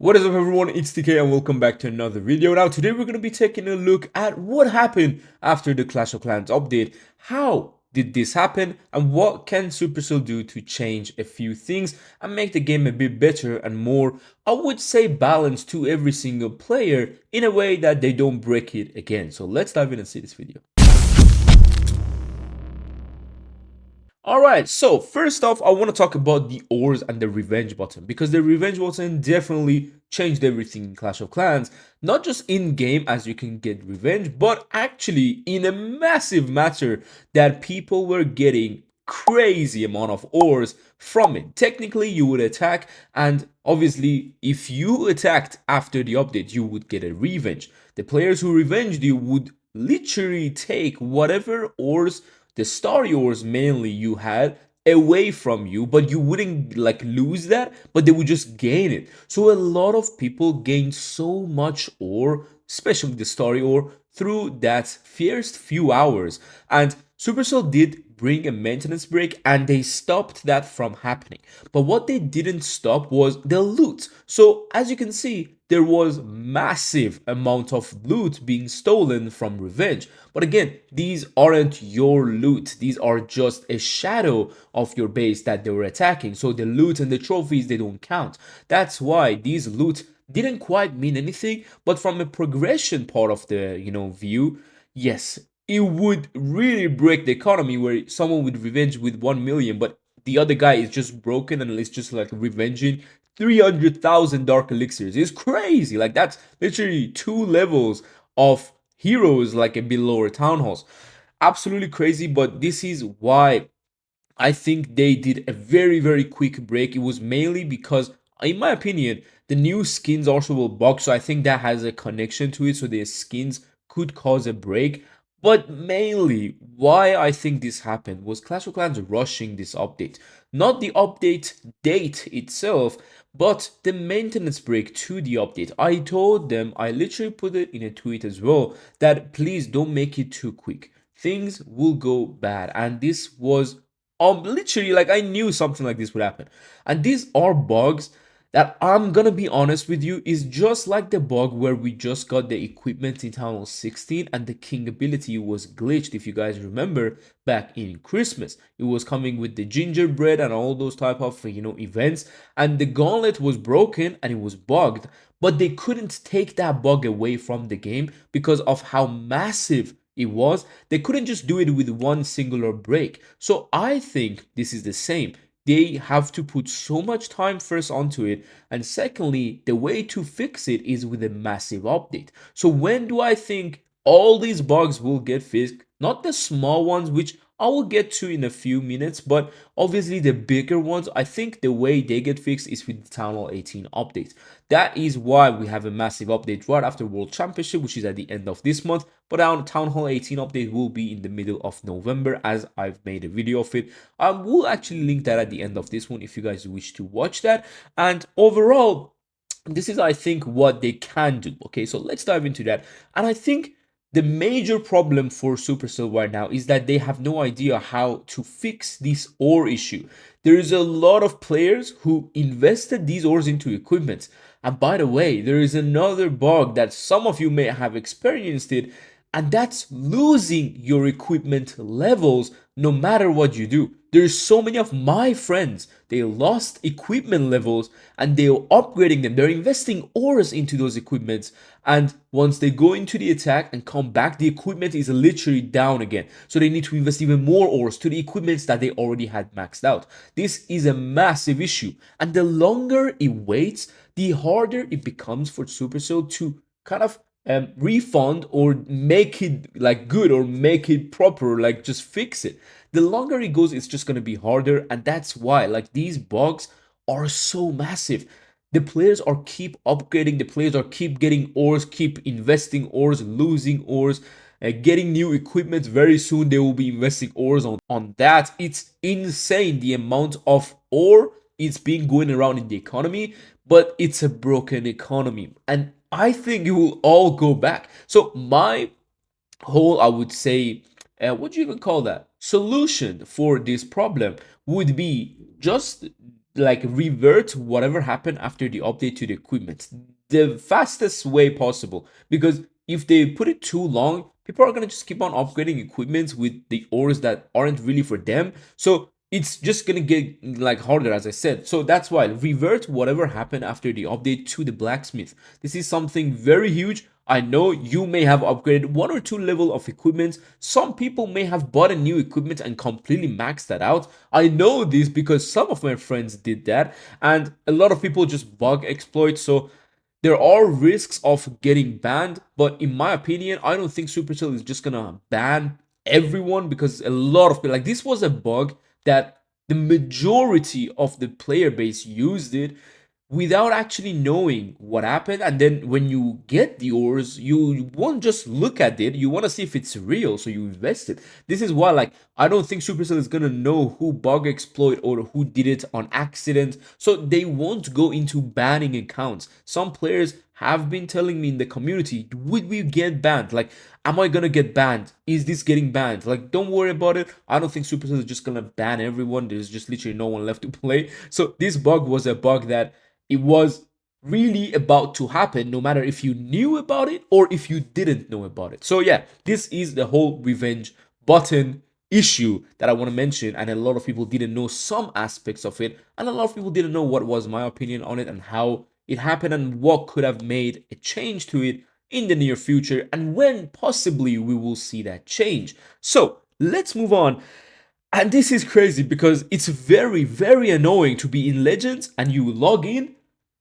What is up everyone, it's TK and welcome back to another video. Now today we're going to be taking a look at what happened after the Clash of Clans update. How did this happen and what can Supercell do to change a few things and make the game a bit better and more, I would say, balanced to every single player in a way that they don't break it again. So let's dive in and see this video. Alright, so first off, I want to talk about the ores and the revenge button, because the revenge button definitely changed everything in Clash of Clans. Not just in game as you can get revenge, but actually in a massive matter that people were getting crazy amount of ores from it. Technically you would attack, and obviously if you attacked after the update you would get a revenge. The players who revenged you would literally take whatever ores, the star ores mainly, you had away from you, but you wouldn't like lose that, but they would just gain it. So a lot of people gained so much ore, especially the star ore, through that first few hours. And Supercell did bring a maintenance break and they stopped that from happening. But what they didn't stop was the loot. So as you can see, there was massive amount of loot being stolen from revenge. But again, these aren't your loot. These are just a shadow of your base that they were attacking. So the loot and the trophies, they don't count. That's why these loot didn't quite mean anything. But from a progression part of the view, yes, it would really break the economy where someone with revenge with 1 million, but the other guy is just broken and it's just like revenging 300,000 dark elixirs. It's crazy. Like that's literally 2 levels of heroes like a bit lower town halls. Absolutely crazy, but this is why I think they did a very quick break. It was mainly because, in my opinion, the new skins also will bug, so I think that has a connection to it. So the skins could cause a break. But mainly, why I think this happened was Clash of Clans rushing this update. Not the update date itself, but the maintenance break to the update. I told them, I literally put it in a tweet as well, that please don't make it too quick. Things will go bad. And this was literally, like, I knew something like this would happen. And these are bugs that, I'm gonna be honest with you, is just like the bug where we just got the equipment in Town Hall 16 and the king ability was glitched. If you guys remember, back in Christmas, it was coming with the gingerbread and all those type of events, and the gauntlet was broken and it was bugged, but they couldn't take that bug away from the game because of how massive it was. They couldn't just do it with one singular break. So I think this is the same. They have to put so much time first onto it, and secondly, the way to fix it is with a massive update. So when do I think all these bugs will get fixed? Not the small ones, which I will get to in a few minutes, but obviously the bigger ones, I think the way they get fixed is with the Town Hall 18 update. That is why we have a massive update right after World Championship, which is at the end of this month, but our Town Hall 18 update will be in the middle of November, as I've made a video of it. I will actually link that at the end of this one if you guys wish to watch that. And overall, this is, I think, what they can do. Okay, so let's dive into that. And I think the major problem for Supercell right now is that they have no idea how to fix this ore issue. There is a lot of players who invested these ores into equipment. And by the way, there is another bug that some of you may have experienced it, and that's losing your equipment levels no matter what you do. There's so many of my friends, they lost equipment levels and they're upgrading them. They're investing ores into those equipments, and once they go into the attack and come back, the equipment is literally down again. So they need to invest even more ores to the equipments that they already had maxed out. This is a massive issue, and the longer it waits, the harder it becomes for Supercell to kind of refund or make it like good or make it proper, like just fix it. The longer it goes, it's just going to be harder, and that's why like these bugs are so massive. The players are keep upgrading, the players are keep getting ores, keep investing ores, losing ores, getting new equipment. Very soon they will be investing ores on that. It's insane the amount of ore is being going around in the economy, but it's a broken economy, and I think it will all go back. So my whole, I would say, what do you even call that? Solution for this problem would be just like revert whatever happened after the update to the equipment the fastest way possible, because if they put it too long, people are going to just keep on upgrading equipment with the ores that aren't really for them. So it's just going to get like harder, as I said. So that's why revert whatever happened after the update to the blacksmith. This is something very huge. I know you may have upgraded 1 or 2 level of equipment. Some people may have bought a new equipment and completely maxed that out. I know this because some of my friends did that, and a lot of people just bug exploit. So there are risks of getting banned, but in my opinion, I don't think Supercell is just gonna ban everyone, because a lot of people, like, this was a bug that the majority of the player base used it without actually knowing what happened. And then when you get the ores, you won't just look at it, you want to see if it's real, so you invest it. This is why, like, I don't think Supercell is gonna know who bug exploit or who did it on accident, so they won't go into banning accounts. Some players have been telling me in the community, would we get banned? Like, am I gonna get banned? Is this getting banned? Like, don't worry about it. I don't think Supercell is just gonna ban everyone. There's just literally no one left to play. So this bug was a bug that it was really about to happen, no matter if you knew about it or if you didn't know about it. So yeah, this is the whole revenge button issue that I want to mention, and a lot of people didn't know some aspects of it, and a lot of people didn't know what was my opinion on it and how it happened and what could have made a change to it in the near future, and when possibly we will see that change. So let's move on. And this is crazy because it's very, very annoying to be in Legends and you log in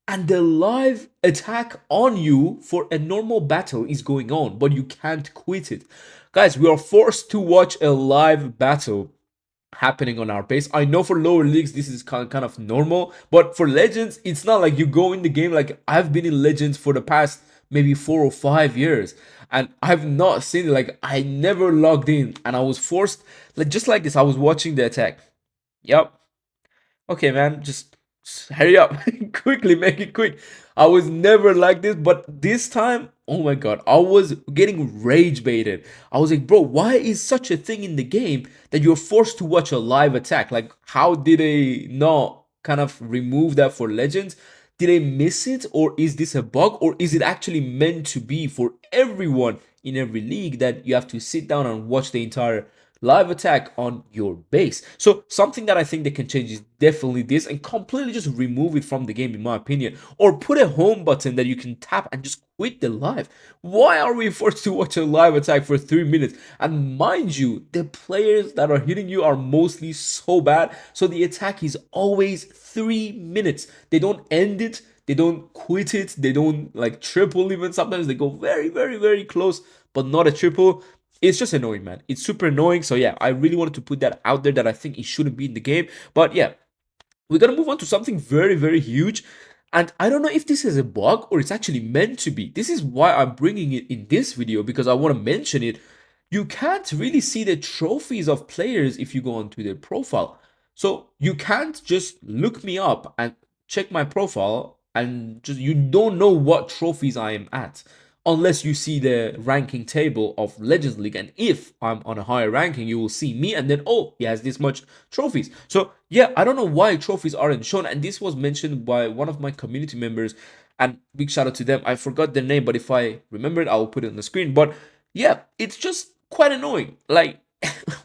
and the live attack on you for a normal battle is going on, but you can't quit it. Guys, we are forced to watch a live battle happening on our base. I know for lower leagues this is kind of normal, but for Legends, it's not like you go in the game. Like, I've been in Legends for the past maybe 4 or 5 years, and I've not seen it. Like, I never logged in, and I was forced, like, just like this. I was watching the attack. Yep. Okay, man, just hurry up. Quickly, make it quick. I was never like this, but this time, oh my god, I was getting rage baited. I was like, bro, why is such a thing in the game that you're forced to watch a live attack? Like, how did they not kind of remove that for Legends? Did I miss it, or is this a bug, or is it actually meant to be for everyone in every league that you have to sit down and watch the entire live attack on your base? So something that I think they can change is definitely this, and completely just remove it from the game, in my opinion, or put a home button that you can tap and just quit the live. Why are we forced to watch a live attack for 3 minutes? And mind you, the players that are hitting you are mostly so bad, so the attack is always 3 minutes. They don't end it, they don't quit it, they don't like triple. Even sometimes they go very, very, very close, but not a triple. It's just annoying, man. It's super annoying. So yeah, I really wanted to put that out there, that I think it shouldn't be in the game. But yeah, we're gonna move on to something very, very huge. And I don't know if this is a bug or it's actually meant to be. This is why I'm bringing it in this video, because I want to mention it. You can't really see the trophies of players if you go onto their profile. So you can't just look me up and check my profile and just, you don't know what trophies I am at unless you see the ranking table of Legends League. And if I'm on a higher ranking, you will see me and then, oh, he has this much trophies. So yeah, I don't know why trophies aren't shown, and this was mentioned by one of my community members, and big shout out to them. I forgot their name, but if I remember it, I'll put it on the screen. But yeah, it's just quite annoying. Like,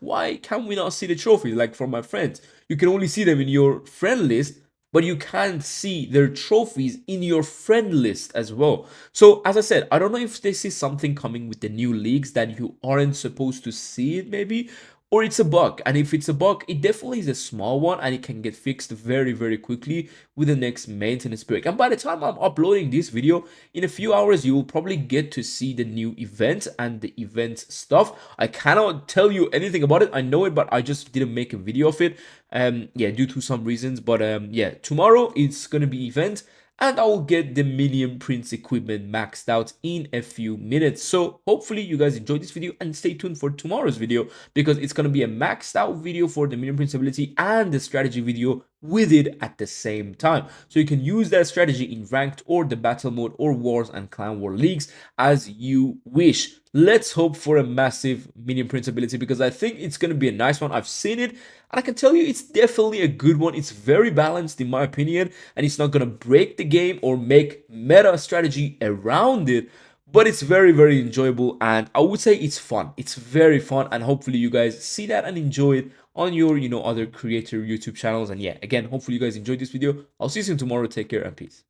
why can we not see the trophies? Like, for my friends, you can only see them in your friend list, but you can't see their trophies in your friend list as well. So as I said, I don't know if this is something coming with the new leagues that you aren't supposed to see it, maybe, or it's a bug. And if it's a bug, it definitely is a small one, and it can get fixed very, very quickly with the next maintenance break. And by the time I'm uploading this video, in a few hours, you will probably get to see the new event and the event stuff. I cannot tell you anything about it. I know it, but I just didn't make a video of it. Yeah, due to some reasons. But yeah, tomorrow it's gonna be event, and I will get the Minion Prince equipment maxed out in a few minutes. So hopefully you guys enjoyed this video, and stay tuned for tomorrow's video, because it's going to be a maxed out video for the Minion Prince ability and the strategy video with it at the same time. So you can use that strategy in ranked or the battle mode or wars and clan war leagues as you wish. Let's hope for a massive minion print ability because I think it's going to be a nice one. I've seen it and I can tell you it's definitely a good one. It's very balanced in my opinion, and it's not going to break the game or make meta strategy around it, but it's very, very enjoyable, and I would say it's fun. It's very fun, and hopefully you guys see that and enjoy it on your, other creator YouTube channels. And yeah, again, hopefully you guys enjoyed this video. I'll see you soon tomorrow. Take care and peace.